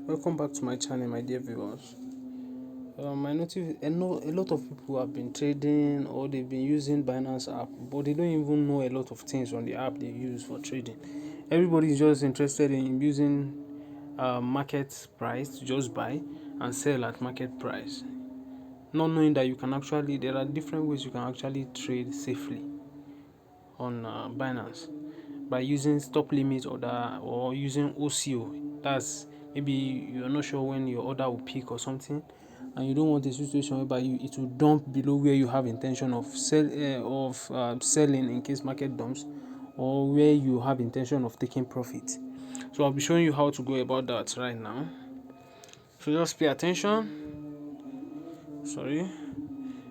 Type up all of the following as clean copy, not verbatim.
Welcome back to my channel, my dear viewers. I noticed a lot of people have been trading or they've been using Binance app, but they don't even know a lot of things on the app they use for trading. Everybody is just interested in using market price to just buy and sell at market price, not knowing that there are different ways you can actually trade safely on Binance by using stop limit or using OCO. That's maybe you're not sure when your order will peak or something, and you don't want a situation whereby it will dump below where you have intention of selling in case market dumps, or where you have intention of taking profit. So I'll be showing you how to go about that right now. So just pay attention. Sorry,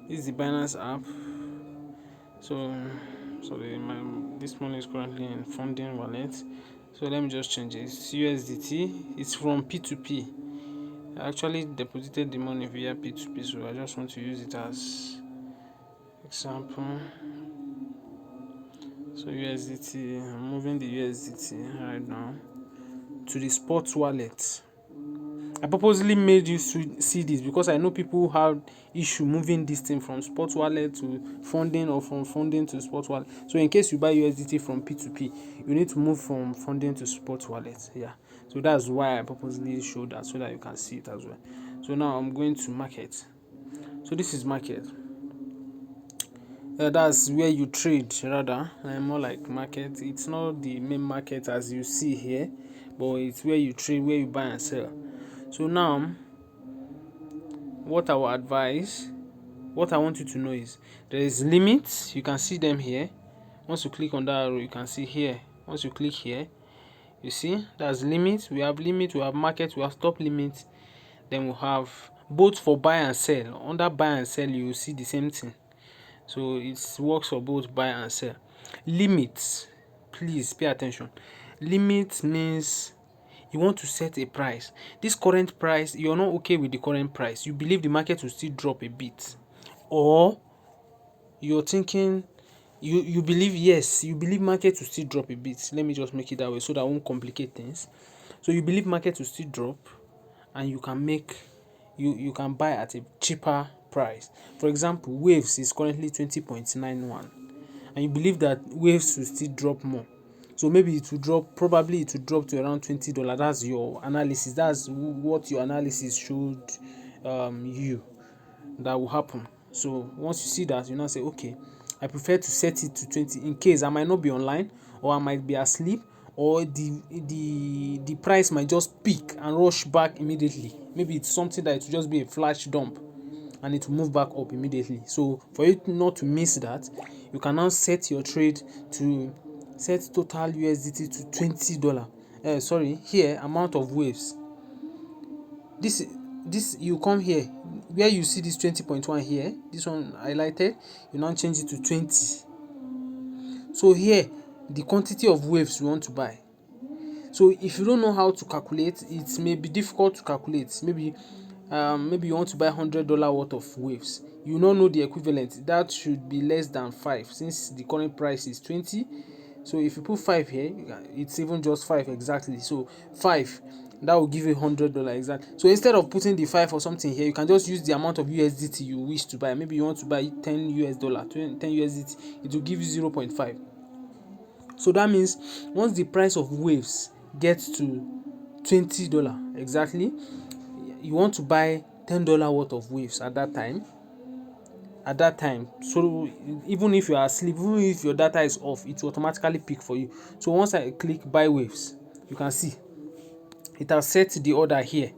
this is the Binance app. So this money is currently in funding wallet. So let me just change it. It's USDT. It's from P2P. I actually deposited the money via P2P, so I just want to use it as example. So USDT, I'm moving the USDT right now to the spot wallet. I purposely made you see this because I know people have issue moving this thing from spot wallet to funding or from funding to spot wallet. So in case you buy USDT from P2P, you need to move from funding to spot wallet. Yeah. So that's why I purposely showed that so that you can see it as well. So now I'm going to market. So this is market. That's where you trade rather, more like market. It's not the main market as you see here, but it's where you trade, where you buy and sell. So now what I will advise, what I want you to know is there is limits. You can see them here. Once you click on that arrow, you can see here. Once you click here, you see that's limit. We have limit, we have market, we have stop limit. Then we have both for buy and sell. Under buy and sell, you will see the same thing. So it works for both buy and sell. Limits, please pay attention. Limit means you want to set a price. This current price, you're not okay with the current price. You believe the market will still drop a bit, or you're thinking you believe, yes, you believe market will still drop a bit. Let me just make it that way so that I won't complicate things. So you believe market will still drop, and you can buy at a cheaper price. For example, waves is currently 20.91, and you believe that waves will still drop more. So maybe it will drop, probably it will drop to around $20. That's your analysis. That's what your analysis showed you that will happen. So once you see that, you now say, okay, I prefer to set it to 20 in case I might not be online, or I might be asleep, or the price might just peak and rush back immediately. Maybe it's something that it will just be a flash dump and it will move back up immediately. So for you not to miss that, you can now set your trade to set total USDT to $20. Sorry, here amount of waves. This you come here where you see this 20.1 here, this one highlighted, you now change it to 20. So here the quantity of waves you want to buy. So if you don't know how to calculate, it may be difficult to calculate. Maybe you want to buy $100 worth of waves, you don't know the equivalent. That should be less than 5 since the current price is 20. So if you put 5 here, it's even just 5 exactly. So 5, that will give you $100 exactly. So instead of putting the 5 or something here, you can just use the amount of USDT you wish to buy. Maybe you want to buy 10 US dollar, 10 USDT, it will give you 0.5. So that means once the price of waves gets to $20 exactly, you want to buy $10 worth of waves at that time. So even if you are asleep, even if your data is off, it will automatically pick for you. So once I click buy waves, you can see it has set the order here.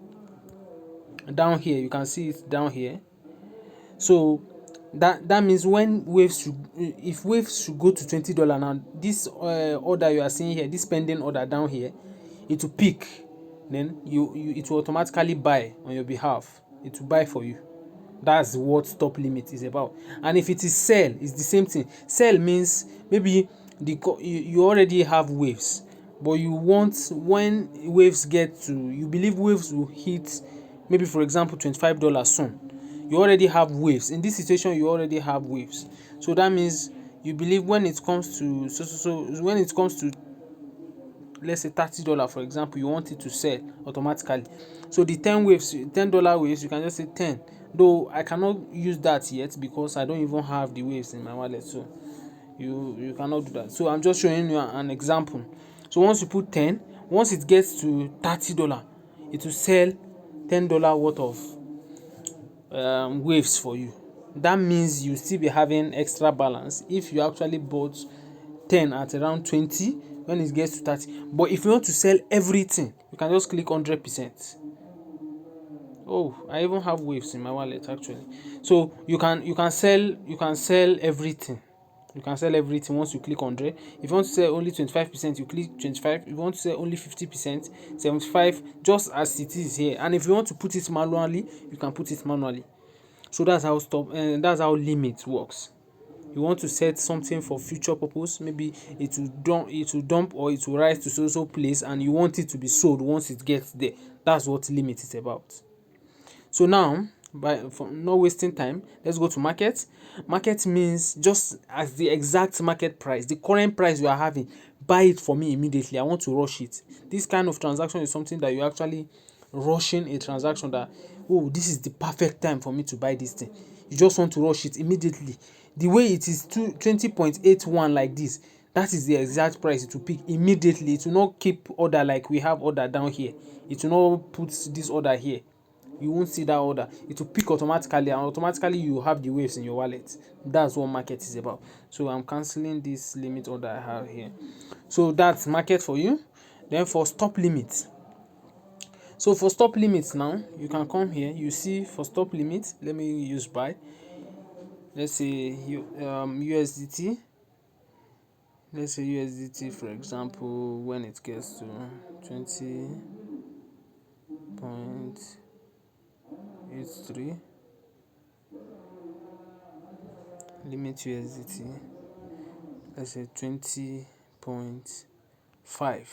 Down here, you can see it down here. So that means when if waves should go to $20 now, this order you are seeing here, this pending order down here, it will pick. Then it will automatically buy on your behalf. It will buy for you. That's what stop limit is about. And if it is sell, it's the same thing. Sell means maybe you already have waves, but you want, when waves get to, you believe waves will hit maybe for example $25 soon. You already have waves. In this situation, you already have waves. So that means you believe when it comes to when it comes to let's say $30, for example, you want it to sell automatically. So the 10 waves, $10 waves, you can just say 10. Though I cannot use that yet because I don't even have the waves in my wallet. So you cannot do that. So I'm just showing you an example. So once you put 10, once it gets to $30, it will sell $10 worth of waves for you. That means you still be having extra balance if you actually bought 10 at around 20 when it gets to 30. But if you want to sell everything, you can just click 100%. Oh, I even have waves in my wallet actually. So you can sell everything. You can sell everything once you click 100. If you want to sell only 25%, you click 25. If you want to sell only 50%, 75, just as it is here. And if you want to put it manually, you can put it manually. So that's how limit works. You want to set something for future purpose, maybe it will dump or it will rise to so place, and you want it to be sold once it gets there. That's what limit is about. So now, for not wasting time, let's go to market. Market means just as the exact market price, the current price you are having, buy it for me immediately. I want to rush it. This kind of transaction is something that you actually rushing a transaction that, oh, this is the perfect time for me to buy this thing. You just want to rush it immediately. The way it is 20.81 like this, that is the exact price it will pick immediately. It will not keep order like we have order down here. It will not put this order here. You won't see that order. It will pick automatically, and automatically you have the waves in your wallet. That's what market is about. So I'm canceling this limit order I have here. So that's market for you. Then for stop limit. So for stop limits now, you can come here. You see for stop limit, let me use buy. Let's say USDT. Let's say USDT, for example, when it gets to 20.83, limit USDT. Let's say 20.5.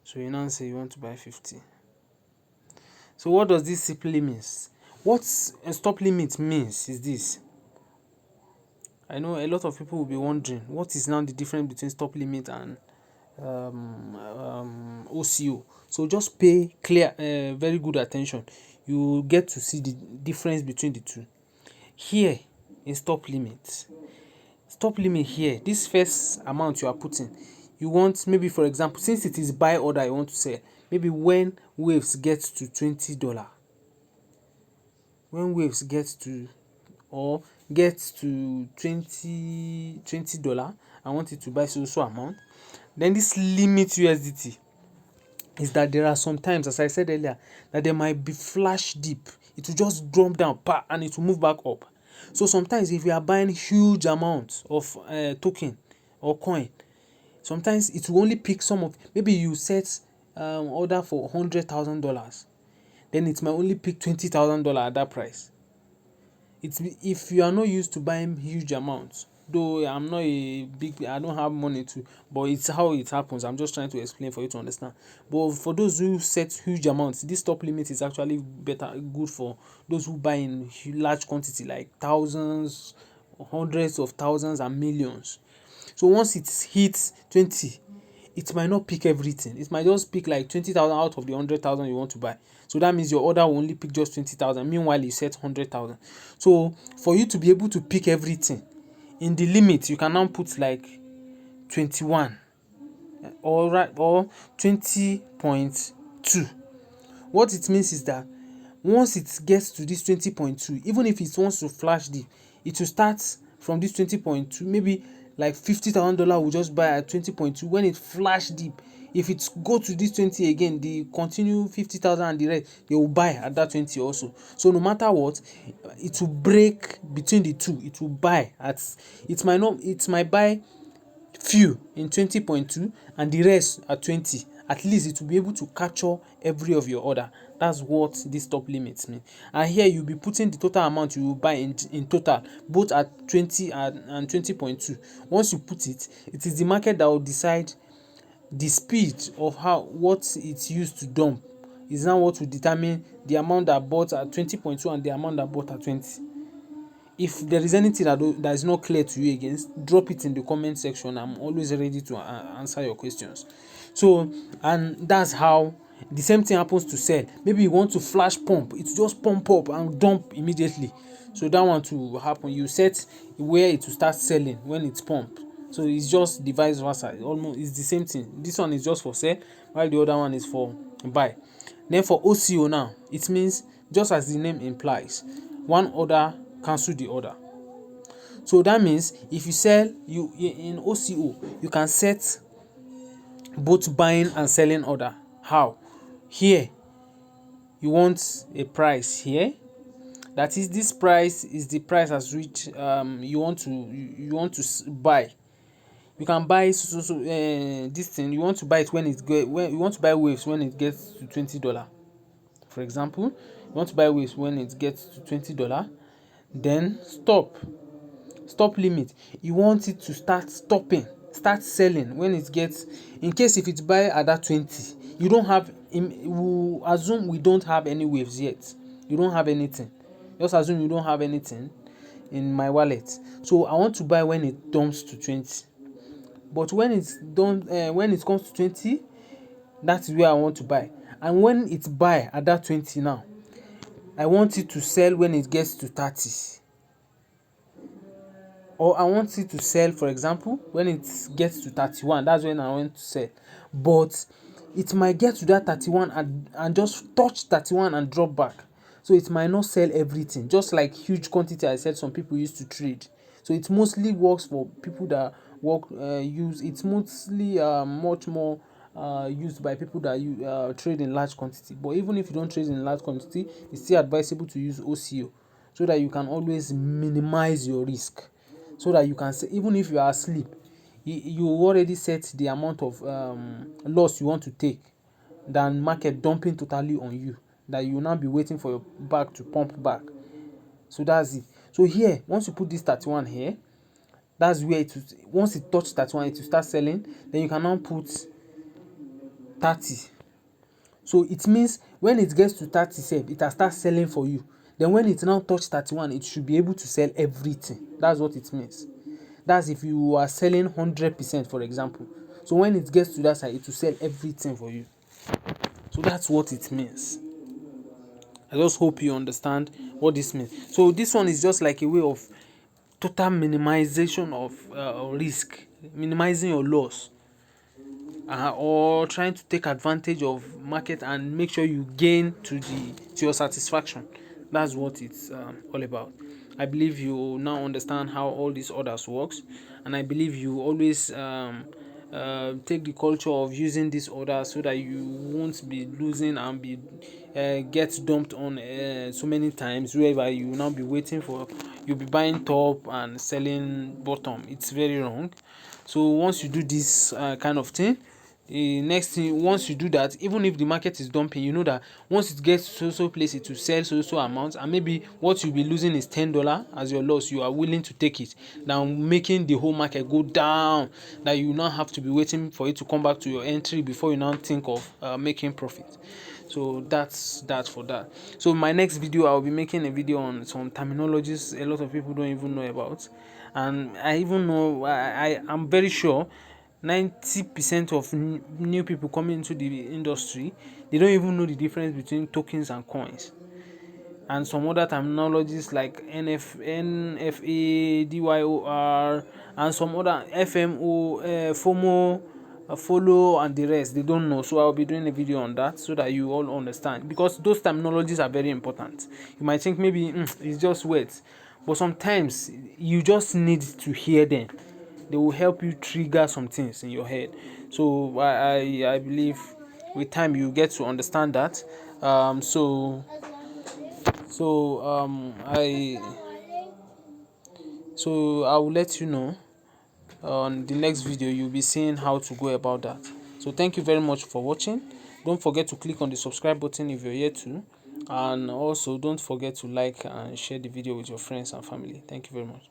So you now say you want to buy 50. So what does this simply means? What a stop limit means is this. I know a lot of people will be wondering what is now the difference between stop limit and OCO. So just pay very good attention. You get to see the difference between the two. Here in stop limit here, this first amount you are putting, you want, maybe for example, since it is buy order you want to sell, maybe when waves get to $20, when waves get to $20, I want it to buy so amount. Then this limit USDT is that there are sometimes, as I said earlier, that there might be flash dip. It will just drop down and it will move back up. So sometimes if you are buying huge amounts of token or coin, sometimes it will only pick some of, maybe you set order for $100,000, then it might only pick $20,000 at that price. If you are not used to buying huge amounts, though I don't have money to, but it's how it happens. I'm just trying to explain for you to understand. But for those who set huge amounts, this stop limit is actually good for those who buy in large quantity, like thousands, hundreds of thousands, and millions. So once it hits 20, it might not pick everything. It might just pick like 20,000 out of the 100,000 you want to buy. So that means your order will only pick just 20,000. Meanwhile, you set 100,000. So for you to be able to pick everything in the limit, you can now put like 21 or 20.2. What it means is that once it gets to this 20.2, even if it wants to flash dip, it will start from this 20.2, maybe like $50,000 will just buy at 20.2. When it flash dip, if it go to this 20 again, the continue 50,000 and the rest, they will buy at that 20 also. So no matter what, it will break between the two. It will buy at, it might buy few in 20.2 and the rest at 20. At least it will be able to capture every of your order. That's what this stop limits mean. And here you'll be putting the total amount you will buy in total, both at 20 and 20.2. Once you put it, it is the market that will decide the speed of what it's used to dump. Is now what will determine the amount that bought at 20.2 and the amount that bought at 20. if there is anything that is not clear to you again, drop it in the comment section. I'm always ready to answer your questions. So, and that's how the same thing happens to sell. Maybe you want to flash pump, it just pump up and dump immediately. So that one to happen, you set where it will start selling when it's pump. So it's just the vice versa. Almost it's the same thing. This one is just for sell, while the other one is for buy. Then for OCO now, it means just as the name implies, one order cancel the order. So that means if you sell, you in OCO you can set both buying and selling order. How? Here you want a price here, that is, this price is the price at which you want to buy. You can buy this thing, you want to buy it when you want to buy waves when it gets to $20. For example, you want to buy waves when it gets to $20. Then stop limit, you want it to start selling when it gets, in case if it buy at that 20, you don't have, we assume we don't have any waves yet, you don't have anything, just assume you don't have anything in my wallet. So I want to buy when it dumps to 20, but when it's done, when it comes to 20, that's where I want to buy. And when it buy at that 20 now, I want it to sell when it gets to 30, or I want it to sell, for example, when it gets to 31. That's when I want to sell. But it might get to that 31 and just touch 31 and drop back. So it might not sell everything, just like huge quantity I said some people used to trade. So it mostly works for people that use, it's mostly much more used by people that trade in large quantity. But even if you don't trade in large quantity, it's still advisable to use OCO, so that you can always minimize your risk, so that you can say, even if you are asleep, you already set the amount of loss you want to take, than market dumping totally on you, that you will now be waiting for your bag to pump back. So that's it. So here, once you put this 31 here, that's where it will, once it touch 31, it will start selling. Then you can now put 30. So it means when it gets to 30 sef, it has start selling for you. Then when it now touch 31, it should be able to sell everything. That's what it means. That's if you are selling 100%, for example. So when it gets to that side, it will sell everything for you. So that's what it means. I just hope you understand what this means. So this one is just like a way of total minimization of risk, minimizing your loss, or trying to take advantage of market and make sure you gain to your satisfaction. That's what it's all about. I believe you now understand how all these orders works, and I believe you always take the culture of using this order, so that you won't be losing and be get dumped on so many times, whereby you will now be waiting for, you'll be buying top and selling bottom. It's very wrong. So once you do this kind of thing, the next thing, once you do that, even if the market is dumping, you know that once it gets to so place, it will sell so amount, and maybe what you'll be losing is $10 as your loss. You are willing to take it, now making the whole market go down, that you now have to be waiting for it to come back to your entry before you now think of making profit. So that's that for that. So my next video, I'll be making a video on some terminologies a lot of people don't even know about, and I even know, I'm very sure 90% of new people coming into the industry, they don't even know the difference between tokens and coins, and some other terminologies like NFA, DYOR, and some other FMO, FOMO, follow, and the rest. They don't know. So I'll be doing a video on that, so that you all understand, because those terminologies are very important. You might think maybe it's just words, but sometimes you just need to hear them. They will help you trigger some things in your head. So I believe with time you get to understand that. I will let you know on the next video. You'll be seeing how to go about that. So thank you very much for watching. Don't forget to click on the subscribe button if you're here to, and also don't forget to like and share the video with your friends and family. Thank you very much.